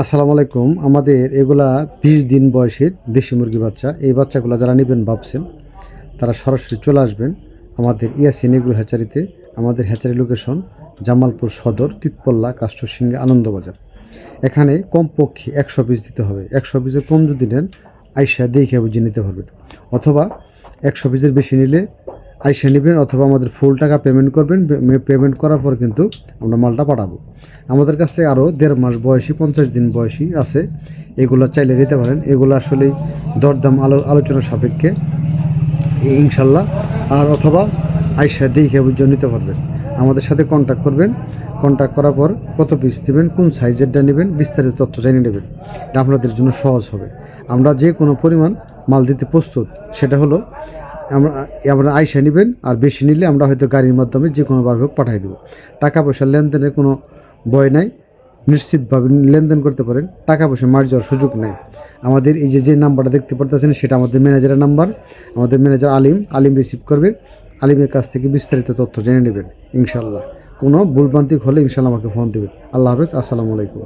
আসসালামু আলাইকুম। আমাদের এগুলা 20 দিন বয়সের দেশি মুরগি বাচ্চা। এই বাচ্চাগুলো যারা নেবেন ভাবছেন তারা সরাসরি চলে আসবেন আমাদের ইয়াসিন এগ্রো হ্যাচারিতে। আমাদের হ্যাচারি লোকেশন জামালপুর সদর, তিতপল্লা, কাষ্টরসিংহে, আনন্দবাজার। এখানে কমপক্ষে 100 পিস দিতে হবে। 100 পিসের কম যদি নেন আইসা দেখে বুঝে নিতে পারবেন, অথবা 100 পিসের বেশি নিলে আইসা নেবেন, অথবা আমাদের ফুল টাকা পেমেন্ট করবেন। পেমেন্ট করার পর কিন্তু আমরা মালটা পাঠাবো। আমাদের কাছে আরও 1.5 মাস বয়সী, 50 দিন বয়সী আছে, এগুলো চাইলে নিতে পারেন। এগুলো আসলেই দরদাম আলোচনা সাপেক্ষে ইনশাল্লাহ। আর অথবা আইসা দেখে বুঝে নিতে পারবেন। আমাদের সাথে কন্ট্যাক্ট করবেন। কন্ট্যাক্ট করার পর কত পিস দেবেন, কোন সাইজেরটা নেবেন, বিস্তারিত তথ্য জানিয়ে নেবেন। এটা আপনাদের জন্য সহজ হবে। আমরা যে কোনো পরিমাণ মাল দিতে প্রস্তুত। সেটা হলো আমরা আইসা নেবেন, আর বেশি নিলে আমরা হয়তো গাড়ির মাধ্যমে যে কোনোভাবে হোক পাঠিয়ে দেবো। টাকা পয়সা লেনদেনের কোনো ভয় নাই, নিশ্চিতভাবে লেনদেন করতে পারেন। টাকা পয়সা মার যাওয়ার সুযোগ নেই। আমাদের এই যে নাম্বারটা দেখতে পারতেছেন সেটা আমাদের ম্যানেজারের নাম্বার। আমাদের ম্যানেজার আলিম রিসিভ করবে। আলিমের কাছ থেকে বিস্তারিত তথ্য জেনে নেবেন ইনশাল্লাহ। কোনো ভুলভ্রান্তি হলে ইনশাল্লাহ আমাকে ফোন দেবেন। আল্লাহ হাফেজ, আসসালামু আলাইকুম।